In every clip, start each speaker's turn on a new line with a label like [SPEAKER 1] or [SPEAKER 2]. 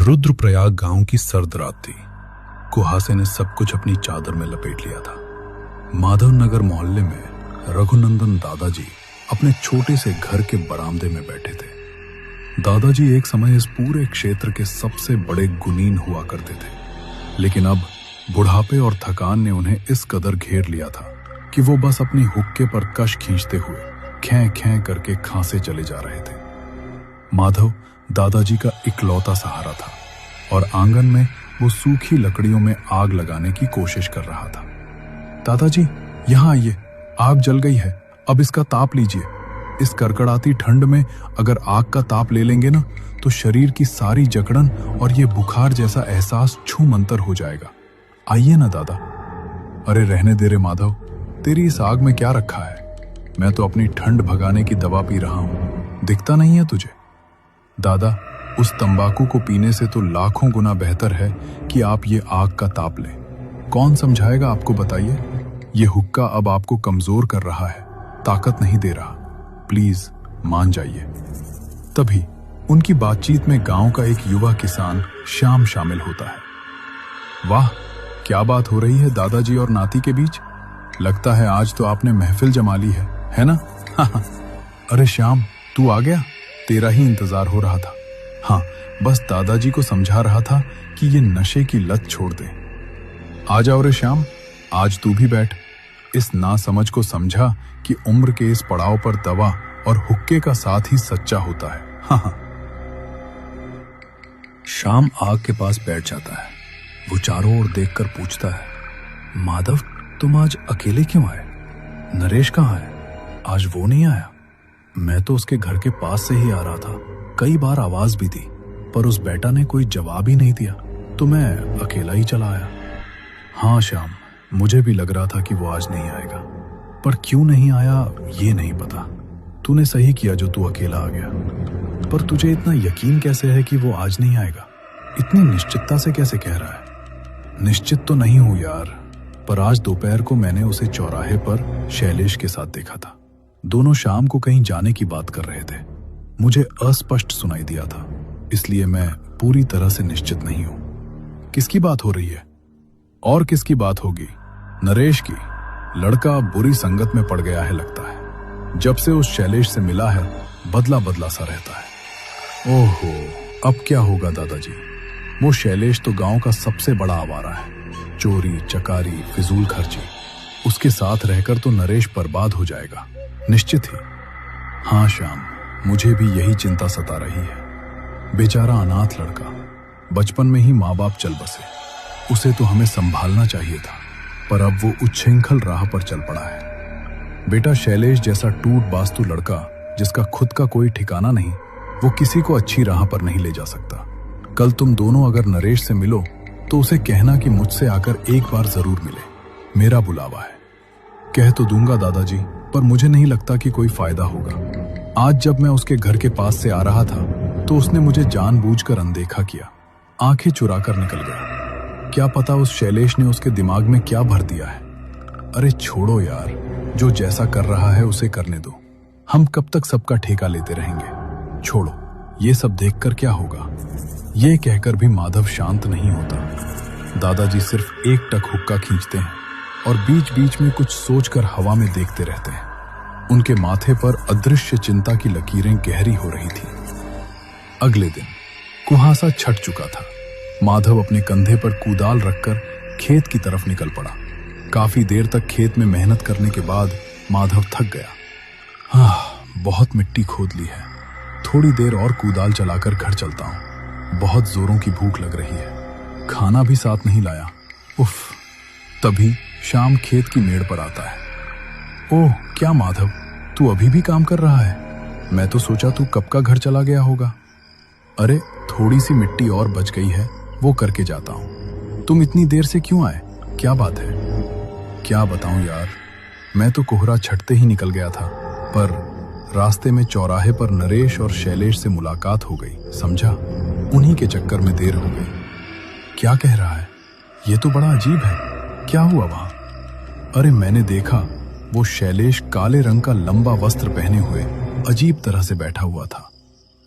[SPEAKER 1] रुद्रप्रयाग गांव की सर्द रात थी। कुहासे ने सब कुछ अपनी चादर में लपेट लिया था। माधव नगर मोहल्ले में रघुनंदन दादाजी अपने छोटे से घर के बरामदे में बैठे थे। दादाजी एक समय इस पूरे क्षेत्र के सबसे बड़े गुनीन हुआ करते थे, लेकिन अब बुढ़ापे और थकान ने उन्हें इस कदर घेर लिया था कि वो बस अपनी हुक्के पर कश खींचते हुए खें खें करके खांसे चले जा रहे थे। माधव दादाजी का इकलौता सहारा था और आंगन में वो सूखी लकड़ियों में आग लगाने की कोशिश कर रहा था। दादाजी, यहाँ आइए, आग जल गई है, अब इसका ताप लीजिए। इस कड़कड़ाती ठंड में अगर आग का ताप ले लेंगे ना, तो शरीर की सारी जकड़न और ये बुखार जैसा एहसास छूमंतर हो जाएगा। आइए ना दादा। अरे रहने दे रे माधव, तेरी इस आग में क्या रखा है? मैं तो अपनी ठंड भगाने की दवा पी रहा हूं, दिखता नहीं है तुझे? दादा, उस तंबाकू को पीने से तो लाखों गुना बेहतर है कि आप ये आग का ताप लें। कौन समझाएगा आपको, बताइए? ये हुक्का अब आपको कमजोर कर रहा है, ताकत नहीं दे रहा। प्लीज मान जाइए। तभी उनकी बातचीत में गांव का एक युवा किसान श्याम शामिल होता है। वाह, क्या बात हो रही है दादाजी और नाती के बीच। लगता है आज तो आपने महफिल जमा ली है ना? अरे श्याम, तू आ गया? तेरा ही इंतजार हो रहा था। हाँ, बस दादाजी को समझा रहा था कि ये नशे की लत छोड़ दे। आ जाओ रे श्याम, आज तू भी बैठ। इस नासमझ को समझा कि उम्र के इस पड़ाव पर दवा और हुक्के का साथ ही सच्चा होता है। हाँ।
[SPEAKER 2] श्याम आग के पास बैठ जाता है। वो चारों ओर देखकर पूछता है, माधव, तुम आज अकेले क्यों आए? नरेश कहाँ है? आज वो नहीं आया? मैं तो उसके घर के पास से ही आ रहा था, कई बार आवाज भी दी, पर उस बेटा ने कोई जवाब ही नहीं दिया, तो मैं अकेला ही चला आया। हाँ श्याम, मुझे भी लग रहा था कि वो आज नहीं आएगा, पर क्यों नहीं आया ये नहीं पता। तूने सही किया जो तू अकेला आ गया। पर तुझे इतना यकीन कैसे है कि वो आज नहीं आएगा? इतनी निश्चितता से कैसे कह रहा है? निश्चित तो नहीं हूं यार, पर आज दोपहर को मैंने उसे चौराहे पर शैलेश के साथ देखा था। दोनों शाम को कहीं जाने की बात कर रहे थे। मुझे अस्पष्ट सुनाई दिया था, इसलिए मैं पूरी तरह से निश्चित नहीं हूं। किसकी बात हो रही है? और किसकी बात होगी? नरेश की। लड़का बुरी संगत में पड़ गया है लगता है। जब से उस शैलेश से मिला है, बदला बदला सा रहता है। ओहो, अब क्या होगा दादाजी? वो शैलेश तो गांव का सबसे बड़ा आवारा है। चोरी चकारी, फिजूल खर्ची, उसके साथ रहकर तो नरेश बर्बाद हो जाएगा, निश्चित ही। हाँ श्याम, मुझे भी यही चिंता सता रही है। बेचारा अनाथ लड़का, बचपन में ही माँ बाप चल बसे। उसे तो हमें संभालना चाहिए था, पर अब वो उच्छृंखल राह पर चल पड़ा है। बेटा शैलेश जैसा टूट बास्तु लड़का, जिसका खुद का कोई ठिकाना नहीं, वो किसी को अच्छी राह पर नहीं ले जा सकता। कल तुम दोनों अगर नरेश से मिलो तो उसे कहना कि मुझसे आकर एक बार जरूर मिले। मेरा बुलावा है। कह तो दूंगा दादाजी, पर मुझे नहीं लगता कि कोई फायदा होगा। आज जब मैं उसके घर के पास से आ रहा था तो उसने मुझे जानबूझकर अनदेखा किया, आंखें चुराकर निकल गया। क्या पता उस शैलेश ने उसके दिमाग में क्या भर दिया है। अरे छोड़ो यार, जो जैसा कर रहा है उसे करने दो। हम कब तक सबका ठेका लेते रहेंगे? छोड़ो, ये सब देखकर क्या होगा। ये कहकर भी माधव शांत नहीं होता। दादाजी सिर्फ एक टक हुक्का खींचते हैं और बीच बीच में कुछ सोचकर हवा में देखते रहते हैं। उनके माथे पर अदृश्य चिंता की लकीरें गहरी हो रही थी। अगले दिन कुहासा छट चुका था। माधव अपने कंधे पर कुदाल रखकर खेत की तरफ निकल पड़ा। काफी देर तक खेत में मेहनत करने के बाद माधव थक गया। बहुत मिट्टी खोद ली है, थोड़ी देर और कुदाल चलाकर घर चलता हूं। बहुत जोरों की भूख लग रही है, खाना भी साथ नहीं लाया। उफ। तभी शाम खेत की मेड़ पर आता है। ओह, क्या माधव, तू अभी भी काम कर रहा है? मैं तो सोचा तू कब का घर चला गया होगा। अरे थोड़ी सी मिट्टी और बच गई है, वो करके जाता हूं। तुम इतनी देर से क्यों आए? क्या बात है? क्या बताऊं यार, मैं तो कोहरा छटते ही निकल गया था, पर रास्ते में चौराहे पर नरेश और शैलेश से मुलाकात हो गई, समझा? उन्हीं के चक्कर में देर हो गई। क्या कह रहा है? ये तो बड़ा अजीब है। क्या हुआ वहां? अरे मैंने देखा, वो शैलेश काले रंग का लंबा वस्त्र पहने हुए अजीब तरह से बैठा हुआ था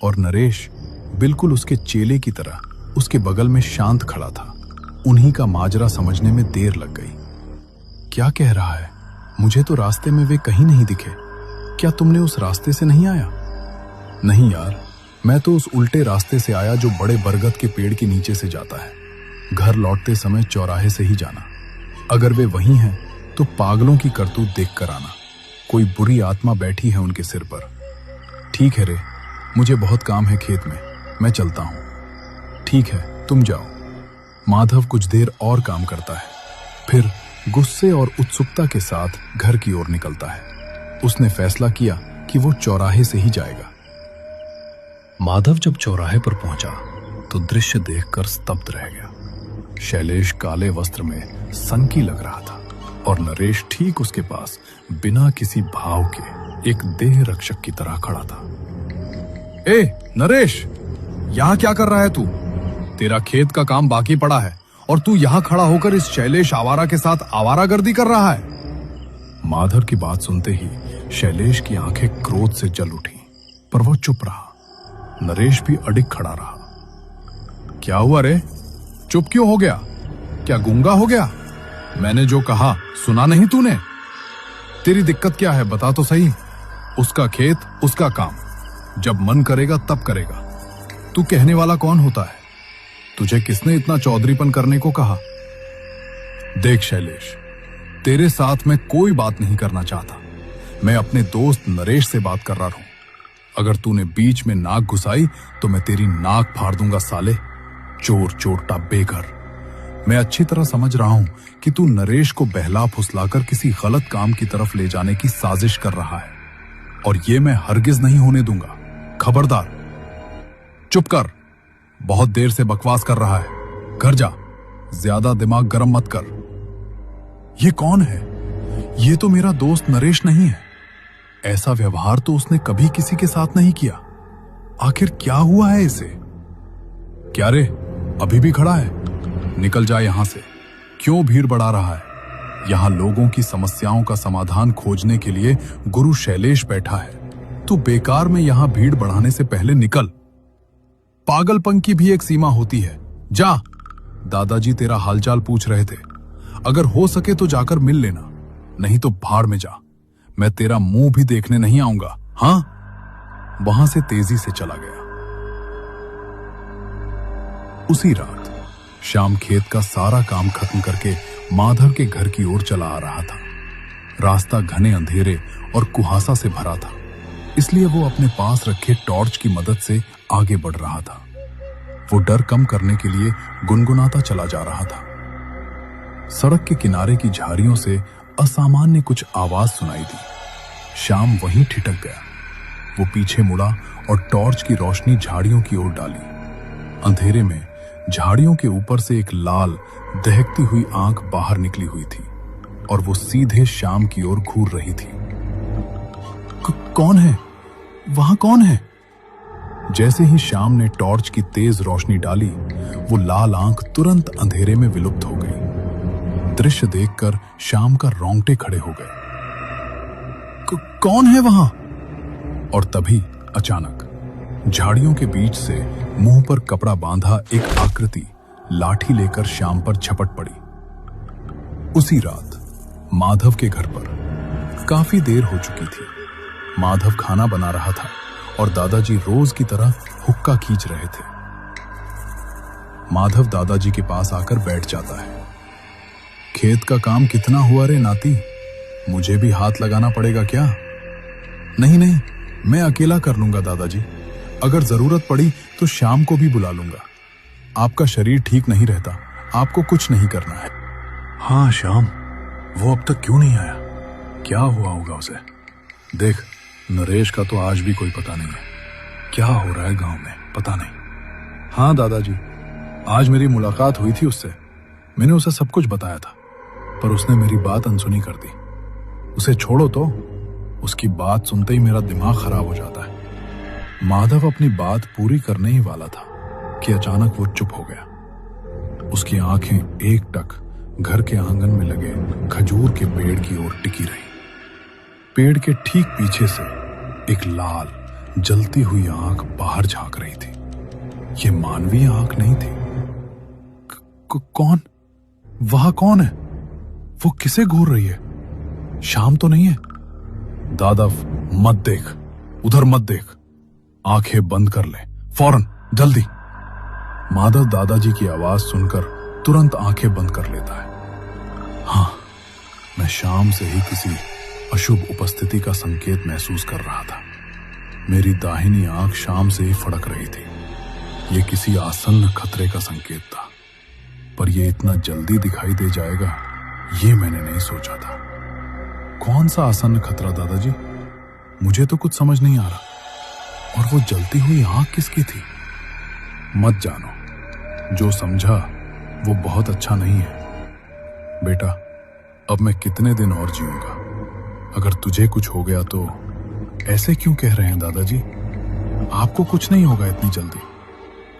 [SPEAKER 2] और नरेश बिल्कुल उसके चेले की तरह
[SPEAKER 1] उसके बगल में शांत खड़ा था। उन्हीं का माजरा समझने में देर लग गई। क्या कह रहा है? मुझे तो रास्ते में वे कहीं नहीं दिखे। क्या तुमने उस रास्ते से नहीं आया? नहीं यार, मैं तो उस उल्टे रास्ते से आया जो बड़े बरगद के पेड़ के नीचे से जाता है। घर लौटते समय चौराहे से ही जाना। अगर वे वहीं हैं तो पागलों की करतूत देख कर आना। कोई बुरी आत्मा बैठी है उनके सिर पर। ठीक है रे, मुझे बहुत काम है खेत में, मैं चलता हूं। ठीक है, तुम जाओ। माधव कुछ देर और काम करता है, फिर गुस्से और उत्सुकता के साथ घर की ओर निकलता है। उसने फैसला किया कि वो चौराहे से ही जाएगा। माधव जब चौराहे पर पहुंचा तो दृश्य देखकर स्तब्ध रह गया। शैलेश काले वस्त्र में सनकी लग रहा था और नरेश ठीक उसके पास बिना किसी भाव के एक देह रक्षक की तरह खड़ा था। ए नरेश, यहां क्या कर रहा है तू? तेरा खेत का काम बाकी पड़ा है और तू यहां खड़ा होकर इस शैलेश आवारा के साथ आवारागर्दी कर रहा है। माधव की बात सुनते ही शैलेश की आंखें क्रोध से जल उठी, पर वो चुप रहा। नरेश भी अडिग खड़ा रहा। क्या हुआ रे? चुप क्यों हो गया? क्या गूंगा हो गया? मैंने जो कहा सुना नहीं तूने? तेरी दिक्कत क्या है बता तो सही। उसका खेत, उसका काम, जब मन करेगा तब करेगा। तू कहने वाला कौन होता है? तुझे किसने इतना चौधरीपन करने को कहा? देख शैलेश, तेरे साथ मैं कोई बात नहीं करना चाहता। मैं अपने दोस्त नरेश से बात कर रहा हूं। अगर तूने बीच में नाक घुसाई तो मैं तेरी नाक फाड़ दूंगा साले। चोर चोरटा बेघर। मैं अच्छी तरह समझ रहा हूं कि तू नरेश को बहला फुसलाकर किसी गलत काम की तरफ ले जाने की साजिश कर रहा है, और ये मैं हरगिज नहीं होने दूंगा। खबरदार, चुप कर। बहुत देर से बकवास कर रहा है। घर जा, ज्यादा दिमाग गर्म मत कर। ये कौन है? ये तो मेरा दोस्त नरेश नहीं है। ऐसा व्यवहार तो उसने कभी किसी के साथ नहीं किया। आखिर क्या हुआ है इसे? क्या रे, अभी भी खड़ा है? निकल जा यहां से। क्यों भीड़ बढ़ा रहा है? यहां लोगों की समस्याओं का समाधान खोजने के लिए गुरु शैलेश बैठा है। तू बेकार में यहां भीड़ बढ़ाने से पहले निकल। पागलपन की भी एक सीमा होती है। जा, दादाजी तेरा हालचाल पूछ रहे थे। अगर हो सके तो जाकर मिल लेना, नहीं तो भाड़ में जा। मैं तेरा मुंह भी देखने नहीं आऊंगा। हां? वहां से तेजी से चला गया। उसी रात श्याम खेत का सारा काम खत्म करके माधव के घर की ओर चला आ रहा था। रास्ता घने अंधेरे और कुहासा से भरा था, इसलिए वो अपने पास रखे टॉर्च की मदद से आगे बढ़ रहा था। वो डर कम करने के लिए गुनगुनाता चला जा रहा था। सड़क के किनारे की झाड़ियों से असामान्य कुछ आवाज सुनाई दी। श्याम वहीं ठिठक गया। वो पीछे मुड़ा और टॉर्च की रोशनी झाड़ियों की ओर डाली। अंधेरे में झाड़ियों के ऊपर से एक लाल दहकती हुई आंख बाहर निकली हुई थी और वो सीधे श्याम की ओर घूर रही थी। कौन है? वहां कौन है? जैसे ही श्याम ने टॉर्च की तेज रोशनी डाली, वो लाल आंख तुरंत अंधेरे में विलुप्त हो गई। दृश्य देखकर श्याम का रोंगटे खड़े हो गए। कौन है वहां? और तभी अचानक झाड़ियों के बीच से मुंह पर कपड़ा बांधा एक आकृति लाठी लेकर श्याम पर झपट पड़ी। उसी रात माधव के घर पर काफी देर हो चुकी थी। माधव खाना बना रहा था और दादाजी रोज की तरह हुक्का खींच रहे थे। माधव दादाजी के पास आकर बैठ जाता है। खेत का काम कितना हुआ रे नाती? मुझे भी हाथ लगाना पड़ेगा क्या? नहीं नहीं, मैं अकेला कर लूंगा दादाजी। अगर जरूरत पड़ी तो शाम को भी बुला लूंगा। आपका शरीर ठीक नहीं रहता, आपको कुछ नहीं करना है। हाँ श्याम, वो अब तक क्यों नहीं आया? क्या हुआ होगा उसे? देख, नरेश का तो आज भी कोई पता नहीं है। क्या हो रहा है गांव में पता नहीं। हाँ दादाजी, आज मेरी मुलाकात हुई थी उससे। मैंने उसे सब कुछ बताया था, पर उसने मेरी बात अनसुनी कर दी। उसे छोड़ो तो, उसकी बात सुनते ही मेरा दिमाग खराब हो जाता है। माधव अपनी बात पूरी करने ही वाला था कि अचानक वो चुप हो गया। उसकी आंखें एकटक घर के आंगन में लगे खजूर के पेड़ की ओर टिकी रही। पेड़ के ठीक पीछे से एक लाल जलती हुई आंख बाहर झांक रही थी। ये मानवीय आंख नहीं थी,
[SPEAKER 2] कौन? वहां कौन है? वो किसे घूर रही है? शाम तो नहीं है? दादा, मत देख, उधर मत देख, आंखें बंद कर ले फौरन, जल्दी। माधव दादाजी की आवाज सुनकर तुरंत आंखें बंद कर लेता है। हाँ, मैं शाम से ही किसी अशुभ उपस्थिति का संकेत महसूस कर रहा था। मेरी दाहिनी आंख शाम से ही फड़क रही थी। यह किसी आसन्न खतरे का संकेत था, पर यह इतना जल्दी दिखाई दे जाएगा ये मैंने नहीं सोचा था। कौन सा आसन्न खतरा दादाजी? मुझे तो कुछ समझ नहीं आ रहा। और वो जलती हुई आंख किसकी थी? मत जानो, जो समझा वो बहुत अच्छा नहीं है। बेटा, अब मैं कितने दिन और जीऊंगा? अगर तुझे कुछ हो गया तो ऐसे क्यों कह रहे हैं दादाजी? आपको कुछ नहीं होगा इतनी जल्दी।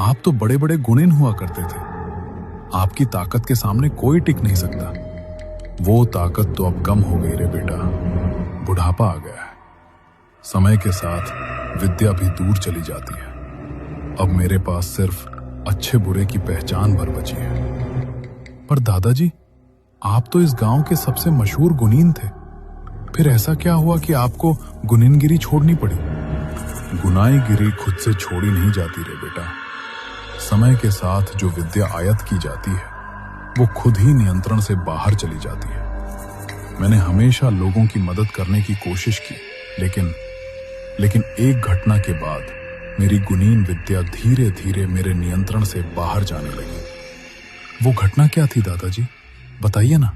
[SPEAKER 2] आप तो बड़े बड़े गुणीन हुआ करते थे। आपकी ताकत के सामने कोई टिक नहीं सकता। वो ताकत तो अब कम हो गई रे बेटा, बुढ़ापा आ गया है। समय के साथ विद्या भी दूर चली जाती है। अब मेरे पास सिर्फ अच्छे बुरे की पहचान भर बची है। पर दादाजी, आप तो इस गांव के सबसे मशहूर गुनीन थे। फिर ऐसा क्या हुआ कि आपको गुनीनगिरी छोड़नी पड़ी? गुनाईगिरी खुद से छोड़ी नहीं जाती रे बेटा। समय के साथ जो विद्या आयत की जाती है वो खुद ही नियंत्रण से बाहर चली जाती है। मैंने हमेशा लोगों की मदद करने की कोशिश की, लेकिन एक घटना के बाद मेरी गुनीन विद्या धीरे धीरे मेरे नियंत्रण से बाहर जाने लगी। वो घटना क्या थी दादाजी? बताइए ना।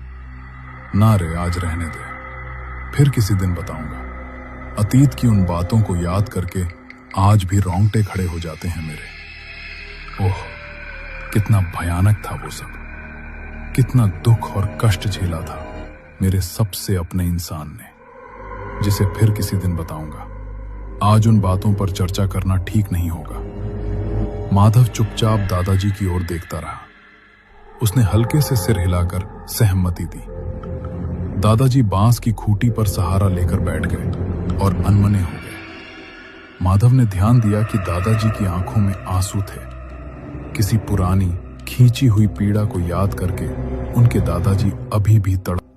[SPEAKER 2] ना रे, आज रहने दे, फिर किसी दिन बताऊंगा। अतीत की उन बातों को याद करके आज भी रोंगटे खड़े हो जाते हैं मेरे। ओह, कितना भयानक था वो सब। कितना दुख और कष्ट झेला था मेरे सबसे अपने इंसान ने, जिसे फिर किसी दिन बताऊंगा। आज उन बातों पर चर्चा करना ठीक नहीं होगा। माधव चुपचाप दादाजी की ओर देखता रहा। उसने हल्के से सिर हिलाकर सहमति दी। दादाजी बांस की खूंटी पर सहारा लेकर बैठ गए और अनमने हो गए। माधव ने ध्यान दिया कि दादाजी की आंखों में आंसू थे। किसी पुरानी खींची हुई पीड़ा को याद करके उनके दादाजी अभी भी तड़प